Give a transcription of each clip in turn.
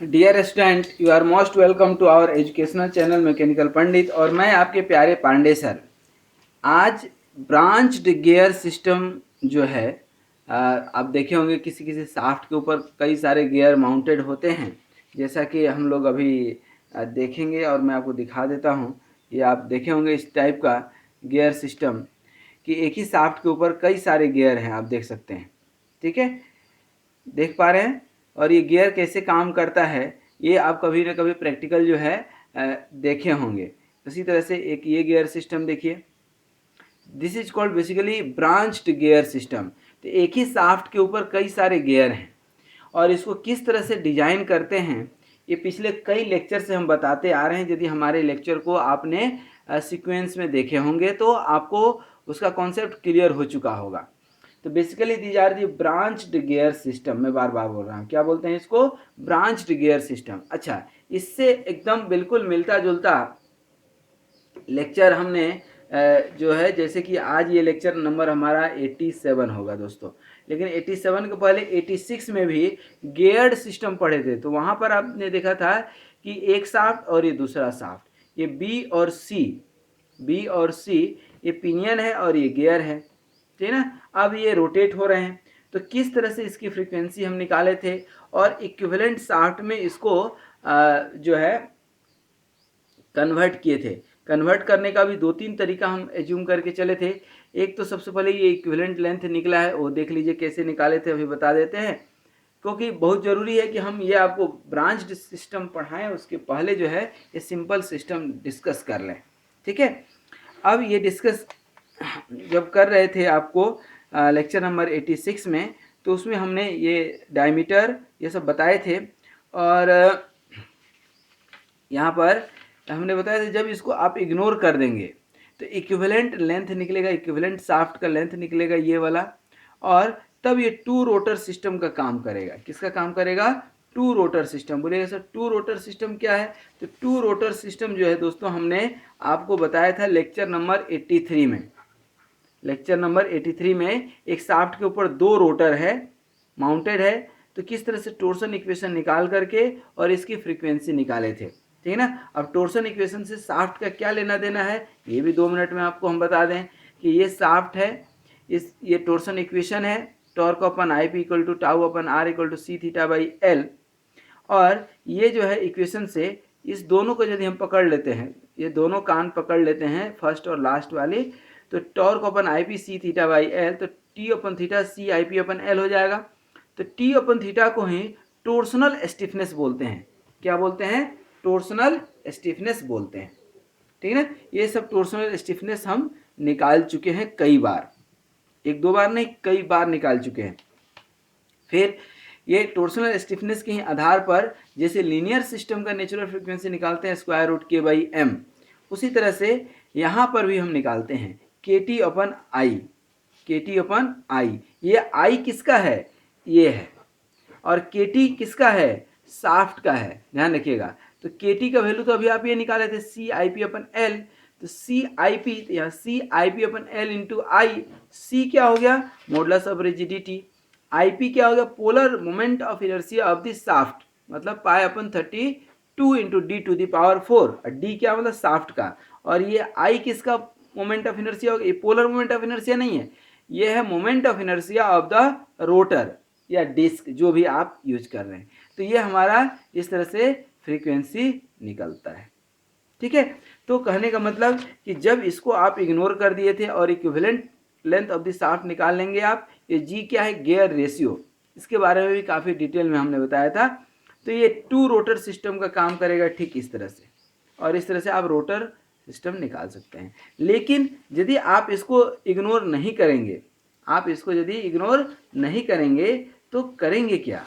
Dear student, you are most welcome to our educational channel mechanical Pandit. और मैं आपके प्यारे पांडे सर। आज ब्रांच्ड गियर सिस्टम जो है, आप देखे होंगे किसी किसी शाफ्ट के ऊपर कई सारे गियर माउंटेड होते हैं। जैसा कि हम लोग अभी देखेंगे और मैं आपको दिखा देता हूँ। ये आप देखे होंगे इस टाइप का गियर सिस्टम कि एक ही शाफ्ट के ऊपर कई सारे गियर हैं, आप देख सकते हैं। ठीक है, देख पा रहे हैं। और ये गियर कैसे काम करता है ये आप कभी ना कभी प्रैक्टिकल जो है देखे होंगे। उसी तरह से एक ये गियर सिस्टम देखिए, this is called basically branched gear system. तो एक ही शाफ्ट के ऊपर कई सारे गियर हैं और इसको किस तरह से डिजाइन करते हैं ये पिछले कई लेक्चर से हम बताते आ रहे हैं। यदि हमारे लेक्चर को आपने सीक्वेंस में देखे होंगे तो आपको उसका कॉन्सेप्ट क्लियर हो चुका होगा। तो basically these are the branched gear system. मैं बार बार बोल रहा हूँ, क्या बोलते हैं इसको? Branched gear system. अच्छा, इससे एकदम बिल्कुल मिलता जुलता लेक्चर हमने जो है, जैसे कि आज ये लेक्चर नंबर हमारा 87 होगा दोस्तों। लेकिन 87 के पहले 86 में भी गियर्ड सिस्टम पढ़े थे। तो वहाँ पर आपने देखा था कि एक शाफ्ट और ये दूसरा शाफ्ट, ये बी और सी ये पिनियन है और ये गियर है, ठीक है ना। अब ये रोटेट हो रहे हैं, तो किस तरह से इसकी फ्रीक्वेंसी हम निकाले थे और इक्विवेलेंट शाफ्ट में इसको जो है कन्वर्ट किए थे। कन्वर्ट करने का भी दो तीन तरीका हम एज्यूम करके चले थे। एक तो सबसे पहले ये इक्विवेलेंट लेंथ निकला है, वो देख लीजिए कैसे निकाले थे, अभी बता देते हैं। क्योंकि बहुत ज़रूरी है कि हम ये आपको ब्रांच्ड सिस्टम पढ़ाएं, उसके पहले जो है ये सिंपल सिस्टम डिस्कस कर लें। ठीक है, अब ये डिस्कस जब कर रहे थे आपको लेक्चर नंबर 86 में, तो उसमें हमने ये डायमीटर ये सब बताए थे। और यहाँ पर हमने बताया था जब इसको आप इग्नोर कर देंगे तो इक्विवेलेंट लेंथ निकलेगा, इक्विवेलेंट शाफ्ट का लेंथ निकलेगा ये वाला। और तब ये टू रोटर सिस्टम का काम करेगा। किसका काम करेगा? Two rotor system. बोलिएगा सर टू रोटर सिस्टम क्या है? तो टू रोटर सिस्टम जो है दोस्तों, हमने आपको बताया था लेक्चर नंबर 83 में। लेक्चर नंबर 83 में एक शाफ्ट के ऊपर दो रोटर है, माउंटेड है। तो किस तरह से टोर्सन इक्वेशन निकाल करके और इसकी फ्रीक्वेंसी निकाले थे, ठीक है ना। अब टोर्सन इक्वेशन से शाफ्ट का क्या लेना देना है ये भी 2 मिनट में आपको हम बता दें कि ये शाफ्ट है, ये टोर्सन इक्वेशन है, torque upon I P equal to tau upon R equal to C theta by L. और ये जो है इक्वेशन से इस दोनों को यदि हम पकड़ लेते हैं, ये दोनों कान पकड़ लेते हैं फर्स्ट और लास्ट वाली, तो torque upon I P C theta by L, तो T upon theta C I P upon L हो जाएगा। तो टी अपन थीटा को ही टोर्सनल स्टिफनेस बोलते हैं। क्या बोलते हैं? टोर्सनल स्टिफनेस बोलते हैं, ठीक है ना। ये सब टोर्सनल स्टिफनेस हम निकाल चुके हैं कई बार, एक दो बार नहीं, कई बार निकाल चुके हैं। फिर ये टोर्सनल स्टिफनेस के ही आधार पर जैसे लीनियर सिस्टम का नेचुरल फ्रीक्वेंसी निकालते हैं स्क्वायर रूट के बाई एम, उसी तरह से यहाँ पर भी हम निकालते हैं के टी अपन आई, के टी अपन आई। ये आई किसका है? ये है। और के टी किसका है? शाफ्ट का है, ध्यान रखिएगा। तो के टी का वैल्यू तो अभी आप ये निकाले थे सी आई पी अपन एल। तो सी आई पी या C I P upon L into I, C क्या हो गया? Modulus of rigidity. I P क्या हो गया? Polar moment of inertia of the shaft, मतलब pi upon 32 into D to the power 4। और डी क्या मतलब? शाफ्ट का। और ये आई किसका मोमेंट ऑफ इनर्शिया होगा? ये पोलर मोमेंट ऑफ इनर्शिया नहीं है, ये है moment of inertia of the rotor या डिस्क, जो भी आप यूज कर रहे हैं। तो ये हमारा इस तरह से फ्रीक्वेंसी निकलता है, ठीक है। तो कहने का मतलब कि जब इसको आप इग्नोर कर दिए थे और equivalent length of the shaft निकाल लेंगे आप, ये जी क्या है? Gear ratio. इसके बारे में भी काफ़ी डिटेल में हमने बताया था। तो ये टू रोटर सिस्टम का काम करेगा ठीक इस तरह से, और इस तरह से आप रोटर सिस्टम निकाल सकते हैं। लेकिन यदि आप इसको इग्नोर नहीं करेंगे, आप इसको यदि इग्नोर नहीं करेंगे तो करेंगे क्या?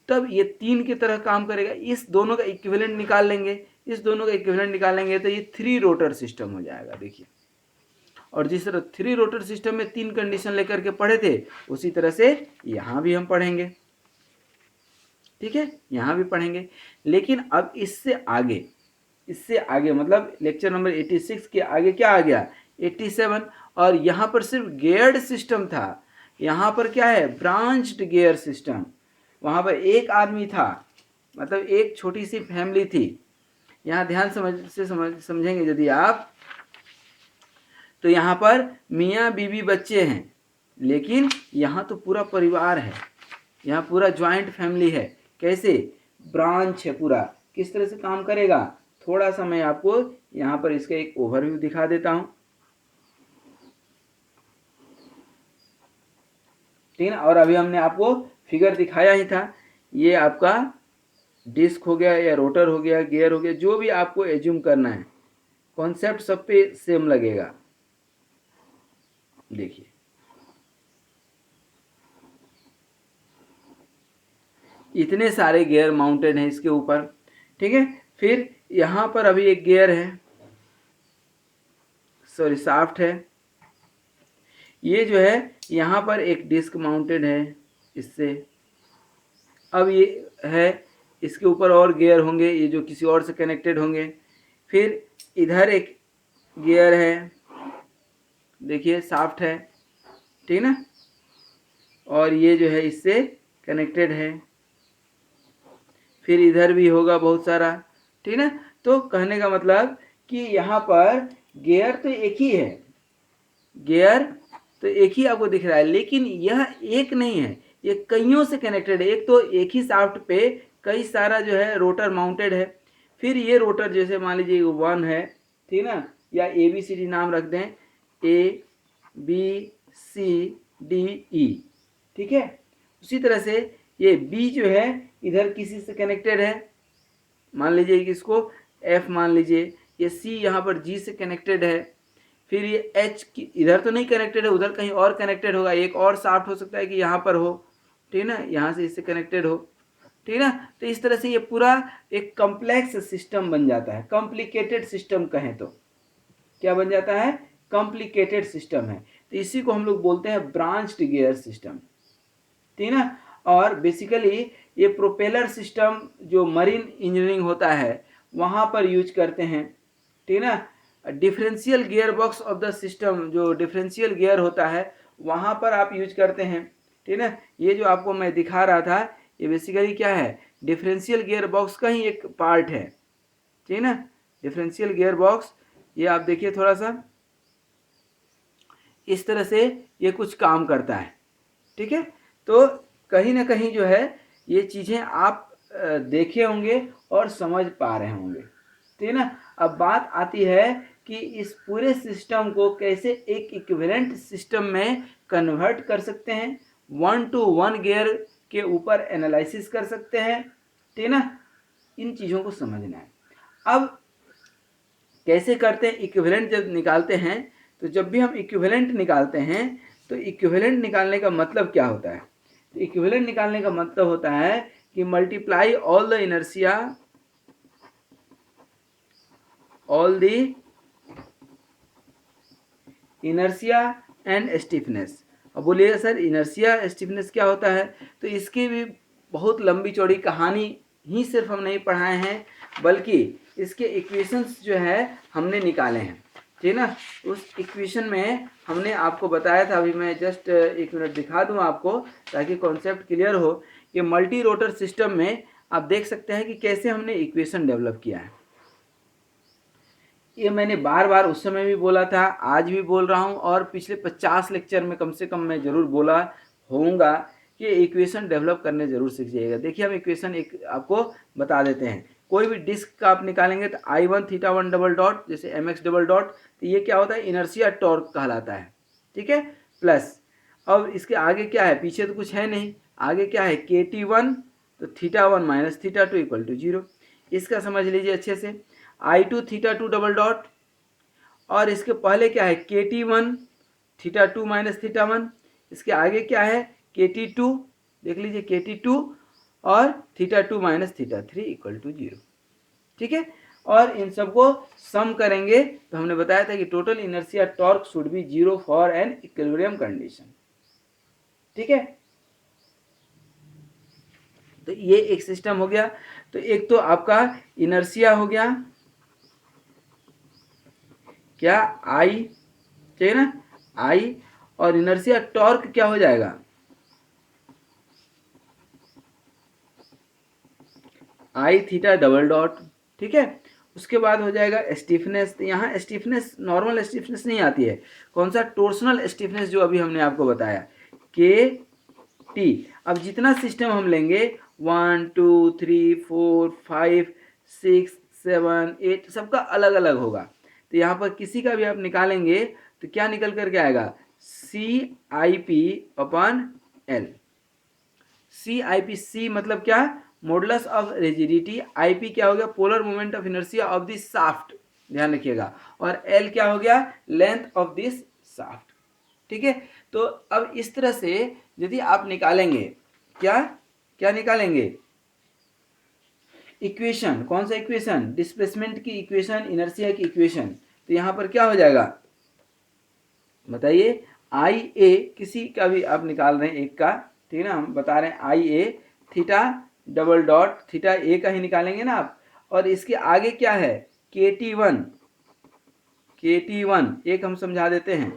तब ये तीन की तरह काम करेगा। इस दोनों का इक्विवेलेंट निकाल लेंगे, इस दोनों का इक्विवेलेंट निकालेंगे तो ये थ्री रोटर सिस्टम हो जाएगा। देखिए, और जिस तरह थ्री रोटर सिस्टम में तीन कंडीशन लेकर के पढ़े थे, उसी तरह से यहाँ भी हम पढ़ेंगे, ठीक है, यहाँ भी पढ़ेंगे। लेकिन अब इससे आगे मतलब लेक्चर नंबर 86 के आगे क्या आ गया? 87। और यहाँ पर सिर्फ गियर्ड सिस्टम था, यहाँ पर क्या है? Branched gear system. वहाँ पर एक आदमी था, मतलब एक छोटी सी फैमिली थी। यहाँ ध्यान समझेंगे यदि आप, तो यहाँ पर मियाँ बीवी बच्चे हैं, लेकिन यहाँ तो पूरा परिवार है, यहाँ पूरा ज्वाइंट फैमिली है। कैसे? ब्रांच है पूरा। किस तरह से काम करेगा, थोड़ा सा मैं आपको यहाँ पर इसका एक ओवरव्यू दिखा देता हूँ, ठीक है ना। और अभी हमने आपको फिगर दिखाया ही था, ये आपका डिस्क हो गया या रोटर हो गया, गियर हो गया, जो भी आपको एज्यूम करना है, कॉन्सेप्ट सब पे सेम लगेगा। देखिए इतने सारे गियर माउंटेड हैं इसके ऊपर, ठीक है। फिर यहाँ पर अभी एक गियर है, सॉरी शाफ्ट है, ये जो है यहाँ पर एक डिस्क माउंटेड है इससे। अब ये है, इसके ऊपर और गियर होंगे, ये जो किसी और से कनेक्टेड होंगे। फिर इधर एक गियर है, देखिए शाफ्ट है, ठीक ना, और ये जो है इससे कनेक्टेड है। फिर इधर भी होगा बहुत सारा, ठीक ना। तो कहने का मतलब कि यहाँ पर गियर तो एक ही है, गियर तो एक ही आपको दिख रहा है, लेकिन यह एक नहीं है, ये कईयों से कनेक्टेड है। एक तो एक ही शाफ्ट पे कई सारा जो है रोटर माउंटेड है। फिर ये रोटर जैसे मान लीजिए 1 है, ठीक ना, या ABCD नाम रख दें, ABCDE, ठीक है। उसी तरह से ये B जो है इधर किसी से कनेक्टेड है, मान लीजिए कि इसको F मान लीजिए, ये C यहाँ पर G से कनेक्टेड है। फिर ये H इधर तो नहीं कनेक्टेड है, उधर कहीं और कनेक्टेड होगा, एक और शाफ्ट हो सकता है कि यहाँ पर हो, ठीक ना, यहाँ से इससे कनेक्टेड हो, ठीक ना। तो इस तरह से ये पूरा एक कॉम्प्लेक्स सिस्टम बन जाता है, कॉम्प्लिकेटेड सिस्टम कहें तो क्या बन जाता है, कॉम्प्लिकेटेड सिस्टम है। तो इसी को हम लोग बोलते हैं ब्रांच्ड गियर सिस्टम, ठीक ना। और बेसिकली ये प्रोपेलर सिस्टम जो मरीन इंजीनियरिंग होता है वहाँ पर यूज करते हैं, ठीक ना। Differential gear box of the system, जो डिफरेंशियल गियर होता है वहाँ पर आप यूज करते हैं, ठीक ना। ये जो आपको मैं दिखा रहा था ये बेसिकली क्या है, डिफरेंशियल गियर बॉक्स का ही एक पार्ट है, ठीक ना। डिफरेंशियल गियर बॉक्स, ये आप देखिए थोड़ा सा इस तरह से ये कुछ काम करता है, ठीक है। तो कहीं ना कहीं जो है ये चीज़ें आप देखे होंगे और समझ पा रहे होंगे, ठीक है ना। अब बात आती है कि इस पूरे सिस्टम को कैसे एक इक्विवेलेंट सिस्टम में कन्वर्ट कर सकते हैं, 1 to 1 गियर के ऊपर एनालिसिस कर सकते हैं, ठीक है ना। इन चीज़ों को समझना है। अब कैसे करते हैं, इक्विवेलेंट जब निकालते हैं, तो जब भी हम इक्विवेलेंट निकालते हैं तो इक्विवेलेंट निकालने का मतलब क्या होता है, तो इक्विवेलेंट निकालने का मतलब होता है कि multiply all the inertia and stiffness. अब बोलिएगा सर इनर्शिया स्टिफनेस क्या होता है, तो इसकी भी बहुत लंबी चौड़ी कहानी ही सिर्फ हम नहीं पढ़ाए हैं, बल्कि इसके इक्वेशंस जो है हमने निकाले हैं, ठीक ना। उस इक्वेशन में हमने आपको बताया था, अभी मैं जस्ट 1 मिनट दिखा दूं आपको ताकि कॉन्सेप्ट क्लियर हो। कि मल्टी रोटर सिस्टम में आप देख सकते हैं कि कैसे हमने इक्वेशन डेवलप किया है। ये मैंने बार बार उस समय भी बोला था, आज भी बोल रहा हूँ, और पिछले 50 लेक्चर में कम से कम मैं ज़रूर बोला होऊंगा कि इक्वेशन डेवलप करने ज़रूर सीख जाइएगा। देखिए हम इक्वेशन एक आपको बता देते हैं। कोई भी डिस्क का आप निकालेंगे तो I1 θ1 डबल डॉट जैसे mx डबल डॉट, तो ये क्या होता है, इनर्शिया टॉर्क कहलाता है, ठीक है। प्लस अब इसके आगे क्या है, पीछे तो कुछ है नहीं, आगे क्या है KT1, तो θ1 माइनस θ2 इक्वल टू 0। इसका समझ लीजिए अच्छे से, I2 θ2 डबल डॉट, और इसके पहले क्या है KT1 θ2 माइनस θ1, इसके आगे क्या है KT2, देख लीजिए KT2 और θ2 माइनस θ3 इक्वल टू 0, ठीक है। और इन सबको सम करेंगे तो हमने बताया था कि total inertia torque should be 0 for an equilibrium condition, ठीक है। तो ये एक सिस्टम हो गया। तो एक तो आपका इनर्शिया हो गया क्या, आई, ठीक है ना, आई, और इनर्शिया टॉर्क क्या हो जाएगा, आई थीटा डबल डॉट, ठीक है। उसके बाद हो जाएगा स्टिफनेस, यहाँ स्टिफनेस नॉर्मल स्टिफनेस नहीं आती है, कौन सा, टोर्सनल स्टिफनेस, जो अभी हमने आपको बताया, के टी। अब जितना सिस्टम हम लेंगे 1 2 3 4 5 6 7 8 सबका अलग अलग होगा, तो यहाँ पर किसी का भी आप निकालेंगे तो क्या निकल करके आएगा, C I P upon L. C I P, C मतलब क्या, modulus of rigidity, I P क्या हो गया, polar moment of inertia of this shaft, ध्यान रखिएगा, और एल क्या हो गया, लेंथ ऑफ दिस शाफ्ट, ठीक है। तो अब इस तरह से यदि आप निकालेंगे, क्या क्या निकालेंगे, इक्वेशन, कौन सा इक्वेशन, डिस्प्लेसमेंट की इक्वेशन, इनर्शिया की इक्वेशन, तो यहां पर क्या हो जाएगा बताइए, आई ए किसी का भी आप निकाल रहे हैं एक का, ठीक है ना, हम बता रहे हैं आई ए थीटा डबल डॉट, थीटा ए का ही निकालेंगे ना आप, और इसके आगे क्या है, K T one, K T one एक हम समझा देते हैं,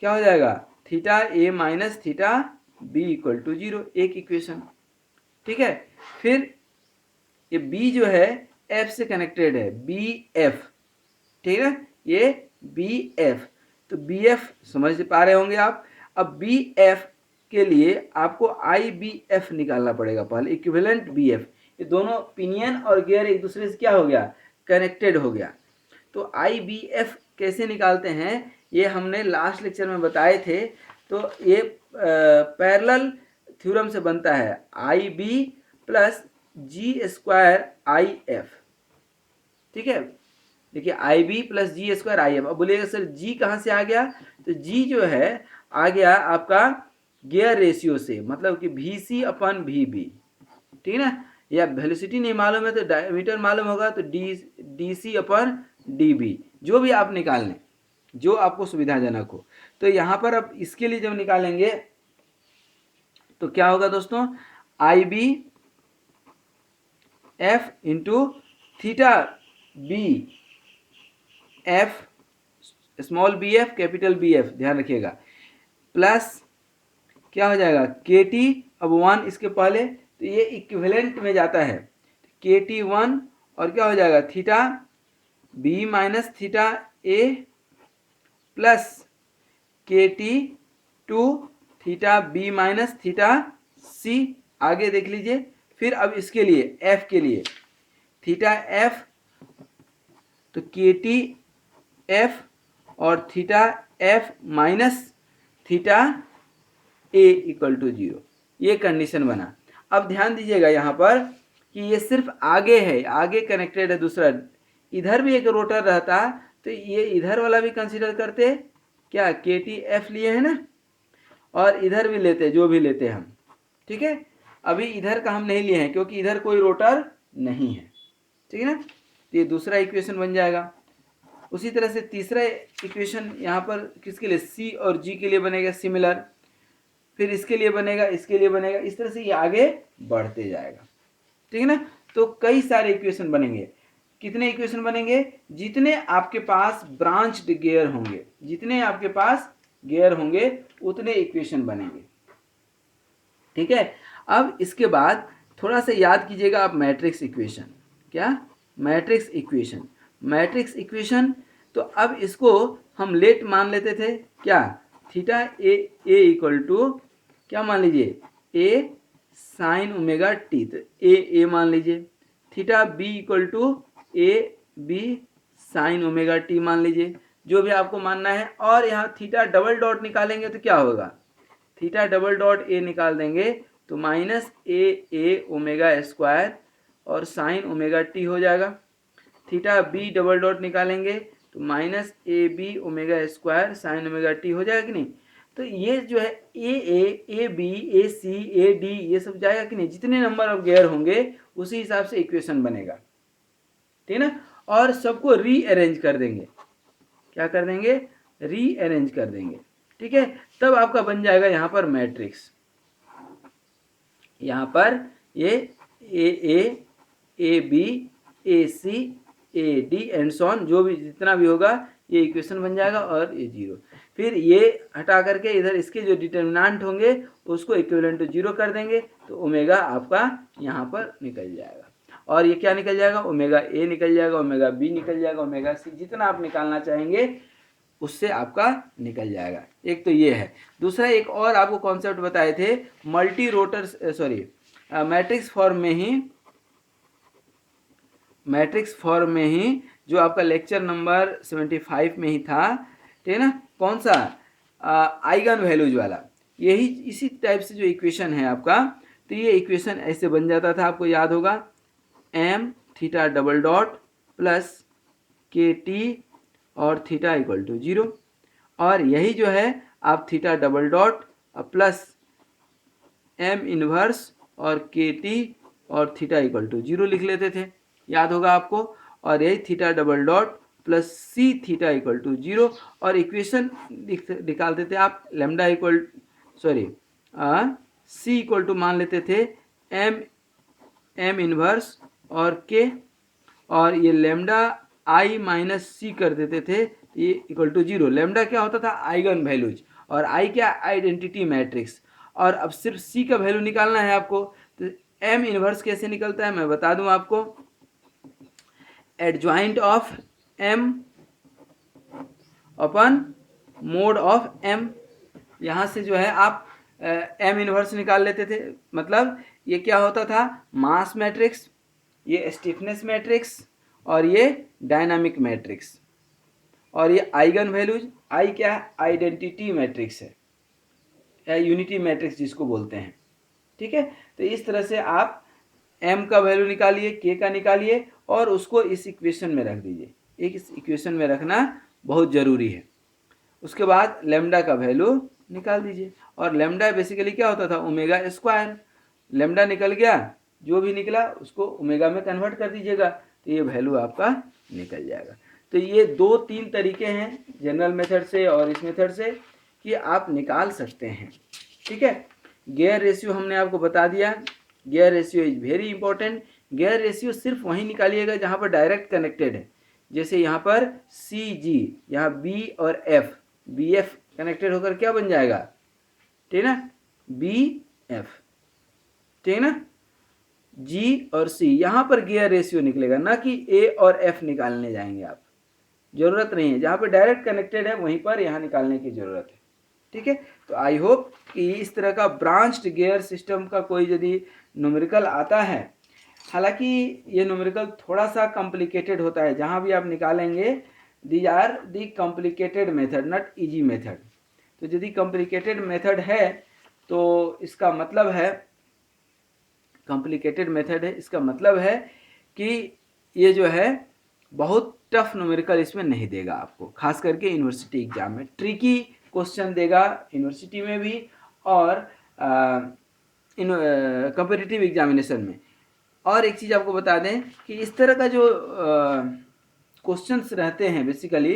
क्या हो जाएगा, theta A minus theta B equal to 0, एक इक्वेशन, ठीक है। फिर ये बी जो है एफ से कनेक्टेड है, बी एफ, ठीक है, ये बी एफ, तो बी एफ समझ पा रहे होंगे आप। अब बी एफ के लिए आपको आई बी एफ निकालना पड़ेगा पहले, इक्विवेलेंट बी एफ, ये दोनों पिनियन और गियर एक दूसरे से क्या हो गया, कनेक्टेड हो गया। तो आई बी एफ कैसे निकालते हैं, ये हमने लास्ट लेक्चर में बताए थे। तो ये पैरेलल थ्योरम से बनता है, I B plus G square I F, ठीक है। देखिए I B plus G square I F, अब बोलिएगा सर जी कहाँ से आ गया, तो जी जो है आ गया आपका गियर रेशियो से, मतलब कि V C upon V B, ठीक है ना, या वेलोसिटी नहीं मालूम है तो डायमीटर मालूम होगा, तो डी सी अपन डी बी, जो भी आप निकाल लें जो आपको सुविधाजनक हो। तो यहाँ पर अब इसके लिए जब निकालेंगे तो क्या होगा दोस्तों, I B F into theta B F, small B F capital B F, ध्यान रखिएगा, प्लस क्या हो जाएगा, के टी, अब 1 इसके पहले, तो ये इक्विवेलेंट में जाता है, के टी 1 और क्या हो जाएगा, theta B minus theta A plus K T 2 theta B minus theta C, आगे देख लीजिए। फिर अब इसके लिए एफ के लिए थीटा एफ, तो के टी एफ और theta F minus theta A equal to 0, ये कंडीशन बना। अब ध्यान दीजिएगा यहाँ पर कि ये सिर्फ आगे है, आगे कनेक्टेड है, दूसरा इधर भी एक रोटर रहता तो ये इधर वाला भी कंसीडर करते, क्या के टी एफ लिए है ना, और इधर भी लेते, जो भी लेते हम, ठीक है। अभी इधर का हम नहीं लिए हैं क्योंकि इधर कोई रोटर नहीं है, ठीक है ना, तो ये दूसरा इक्वेशन बन जाएगा। उसी तरह से तीसरा इक्वेशन यहाँ पर किसके लिए, सी और जी के लिए बनेगा सिमिलर, फिर इसके लिए बनेगा, इसके लिए बनेगा, इस तरह से ये आगे बढ़ते जाएगा, ठीक है ना। तो कई सारे इक्वेशन बनेंगे, कितने इक्वेशन बनेंगे, जितने आपके पास ब्रांच्ड गियर होंगे, जितने आपके पास गियर होंगे उतने इक्वेशन बनेंगे, ठीक है। अब इसके बाद थोड़ा सा याद कीजिएगा आप मैट्रिक्स इक्वेशन, क्या, मैट्रिक्स इक्वेशन, मैट्रिक्स इक्वेशन, तो अब इसको हम लेट मान लेते थे, क्या, थीटा ए इक्वल टू क्या मान लीजिए, ए साइन ओमेगा टी, तो ए मान लीजिए, theta B equal to A B sine omega T मान लीजिए, जो भी आपको मानना है। और यहाँ थीटा डबल डॉट निकालेंगे तो क्या होगा, थीटा डबल डॉट ए निकाल देंगे तो माइनस ए ओमेगा स्क्वायर और साइन ओमेगा टी हो जाएगा। थीटा बी डबल डॉट निकालेंगे तो minus A B omega square sine omega T हो जाएगा कि नहीं। तो ये जो है ए B A C A D ये सब जाएगा कि नहीं, जितने नंबर ऑफ गियर होंगे उसी हिसाब से इक्वेशन बनेगा, ठीक है ना। और सबको रीअरेंज कर देंगे, क्या कर देंगे, रीअरेंज कर देंगे, ठीक है। तब आपका बन जाएगा यहाँ पर मैट्रिक्स, यहाँ पर ये A B A C A D and so on, जो भी जितना भी होगा ये इक्वेशन बन जाएगा, और ये 0। फिर ये हटा करके इधर इसके जो डिटर्मिनेंट होंगे उसको इक्विवेलेंट टू 0 कर देंगे, तो ओमेगा आपका यहाँ पर निकल जाएगा। और ये क्या निकल जाएगा, ओमेगा ए निकल जाएगा, ओमेगा बी निकल जाएगा, ओमेगा सी, जितना आप निकालना चाहेंगे उससे आपका निकल जाएगा। एक तो ये है। दूसरा एक और आपको कॉन्सेप्ट बताए थे multi rotor, sorry matrix form में ही जो आपका लेक्चर नंबर 75 में ही था, ठीक है ना, कौन सा, आइगन वैल्यूज वाला, यही इसी टाइप से जो इक्वेशन है आपका, तो ये इक्वेशन ऐसे बन जाता था, आपको याद होगा, m theta double dot plus K T और थीटा इक्वल टू 0, और यही जो है आप theta double dot plus m inverse और के टी और थीटा इक्वल टू 0 लिख लेते थे, याद होगा आपको, और यही theta double dot plus C theta equal to 0, और इक्वेशन निकालते थे आप lambda equal, sorry C equal to मान लेते थे m इनवर्स और k, और ये लेमडा आई माइनस सी कर देते थे, ये इक्वल टू 0। लेमडा क्या होता था, आइगन वैल्यूज, और आई क्या, आइडेंटिटी मैट्रिक्स। और अब सिर्फ सी का वैल्यू निकालना है आपको, तो एम इनवर्स कैसे निकलता है मैं बता दूं आपको, adjoint of M upon mod of M, यहाँ से जो है आप एम इनवर्स निकाल लेते थे, मतलब ये क्या होता था, मास मैट्रिक्स, ये स्टिफनेस मैट्रिक्स, और ये डायनामिक मैट्रिक्स, और ये आइगन वैल्यूज, आई क्या है, आइडेंटिटी मैट्रिक्स है, या यूनिटी मैट्रिक्स जिसको बोलते हैं, ठीक है। तो इस तरह से आप m का वैल्यू निकालिए, k का निकालिए, और उसको इस इक्वेशन में रख दीजिए, एक इस इक्वेशन में रखना बहुत ज़रूरी है। उसके बाद लेमडा का वैल्यू निकाल दीजिए, और लेमडा बेसिकली क्या होता था, ओमेगा स्क्वायर, लेमडा निकल गया, जो भी निकला उसको ओमेगा में कन्वर्ट कर दीजिएगा, तो ये वैल्यू आपका निकल जाएगा। तो ये 2-3 तरीके हैं जनरल मेथड से और इस मेथड से कि आप निकाल सकते हैं, ठीक है। गियर रेशियो हमने आपको बता दिया, gear ratio is very important. Gear ratio सिर्फ वहीं निकालिएगा जहाँ पर डायरेक्ट कनेक्टेड है, जैसे यहाँ पर सी जी, यहाँ बी और एफ, बी एफ कनेक्टेड होकर क्या बन जाएगा, ठीक है ना, बी एफ, ठीक है ना, जी और सी, यहाँ पर गियर रेशियो निकलेगा, ना कि ए और एफ निकालने जाएंगे आप, जरूरत नहीं है, जहाँ पर डायरेक्ट कनेक्टेड है वहीं पर यहाँ निकालने की जरूरत है, ठीक है। तो आई होप कि इस तरह का ब्रांच्ड गियर सिस्टम का कोई यदि न्यूमेरिकल आता है, हालांकि ये न्यूमेरिकल थोड़ा सा कॉम्प्लिकेटेड होता है, जहाँ भी आप निकालेंगे these are the complicated method, not easy method. तो यदि कॉम्प्लिकेटेड मेथड है तो इसका मतलब है, कॉम्प्लिकेटेड मेथड है, इसका मतलब है कि ये जो है बहुत टफ न्यूमेरिकल इसमें नहीं देगा आपको, खास करके यूनिवर्सिटी एग्जाम में ट्रिकी क्वेश्चन देगा यूनिवर्सिटी में भी, और कॉम्पिटिटिव एग्जामिनेशन में। और एक चीज़ आपको बता दें कि इस तरह का जो क्वेश्चंस रहते हैं बेसिकली,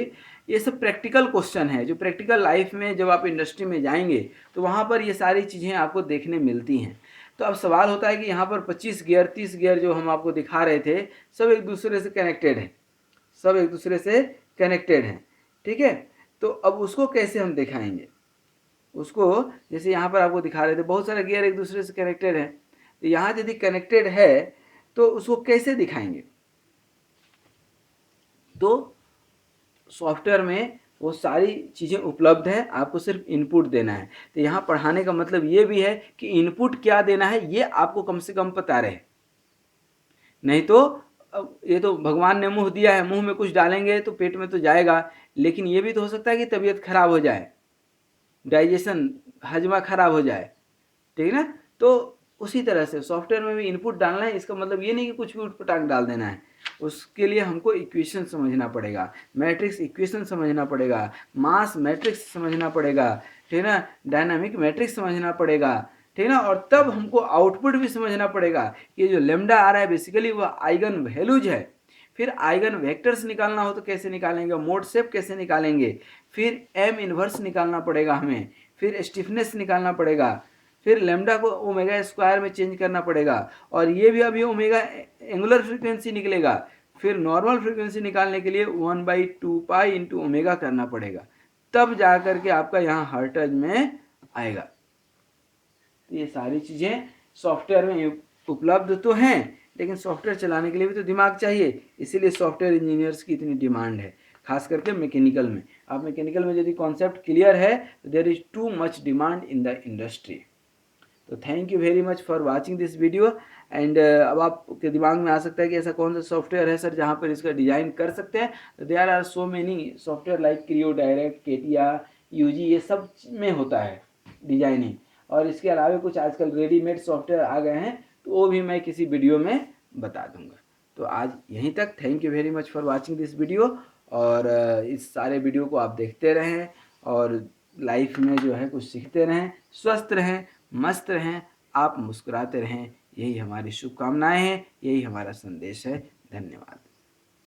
ये सब प्रैक्टिकल क्वेश्चन है, जो प्रैक्टिकल लाइफ में जब आप इंडस्ट्री में जाएंगे तो वहाँ पर ये सारी चीज़ें आपको देखने मिलती हैं। तो अब सवाल होता है कि यहाँ पर 25 गियर 30 गियर जो हम आपको दिखा रहे थे, सब एक दूसरे से कनेक्टेड है, सब एक दूसरे से कनेक्टेड हैं, ठीक है। तो अब उसको कैसे हम दिखाएंगे, उसको जैसे यहाँ पर आपको दिखा रहे थे बहुत सारे गियर एक दूसरे से कनेक्टेड हैं, तो यहाँ यदि कनेक्टेड है तो उसको कैसे दिखाएंगे, तो सॉफ्टवेयर में वो सारी चीज़ें उपलब्ध है, आपको सिर्फ इनपुट देना है। तो यहाँ पढ़ाने का मतलब ये भी है कि इनपुट क्या देना है ये आपको कम से कम पता रहे, नहीं तो ये तो भगवान ने मुंह दिया है, मुंह में कुछ डालेंगे तो पेट में तो जाएगा, लेकिन ये भी तो हो सकता है कि तबीयत खराब हो जाए, डाइजेशन हजमा खराब हो जाए, ठीक है ना। तो उसी तरह से सॉफ्टवेयर में भी इनपुट डालना है, इसका मतलब ये नहीं कि कुछ भी उटपटांग डाल देना है, उसके लिए हमको इक्वेशन समझना पड़ेगा, मैट्रिक्स इक्वेशन समझना पड़ेगा, मास मैट्रिक्स समझना पड़ेगा, ठीक है ना, डायनामिक मैट्रिक्स समझना पड़ेगा, ठीक है ना, और तब हमको आउटपुट भी समझना पड़ेगा कि जो लेमडा आ रहा है बेसिकली वह आइगन वैल्यूज है। फिर आइगन वेक्टर्स निकालना हो तो कैसे निकालेंगे, मोड शेप कैसे निकालेंगे, फिर एम इनवर्स निकालना पड़ेगा हमें, फिर स्टिफनेस निकालना पड़ेगा, फिर लेमडा को ओमेगा स्क्वायर में चेंज करना पड़ेगा, और ये भी अभी ओमेगा एंगुलर फ्रीक्वेंसी निकलेगा, फिर नॉर्मल फ्रीक्वेंसी निकालने के लिए 1/2 पाई इंटू ओमेगा करना पड़ेगा, तब जा करके आपका यहाँ हर्ट्ज में आएगा। तो ये सारी चीज़ें सॉफ्टवेयर में उपलब्ध तो हैं, लेकिन सॉफ्टवेयर चलाने के लिए भी तो दिमाग चाहिए, इसीलिए सॉफ्टवेयर इंजीनियर्स की इतनी डिमांड है, खास करके मैकेनिकल में। आप मैकेनिकल में यदि कॉन्सेप्ट क्लियर है तो there is too much demand in the industry. तो thank you very much for watching this video. And अब आपके दिमाग में आ सकता है कि ऐसा कौन सा सॉफ्टवेयर है सर जहाँ पर इसका डिज़ाइन कर सकते हैं। तो there are so many software like Creo, direct, CATIA, UG, ये सब में होता है डिजाइनिंग। और इसके अलावा कुछ आजकल रेडीमेड सॉफ्टवेयर आ गए हैं, तो वो भी मैं किसी वीडियो में बता दूंगा। तो आज यहीं तक। Thank you very much for watching this video. और इस सारे वीडियो को आप देखते रहें और लाइफ में जो है कुछ सीखते रहें, स्वस्थ रहें, मस्त रहें, आप मुस्कुराते रहें, यही हमारी शुभकामनाएं हैं, यही हमारा संदेश है। धन्यवाद।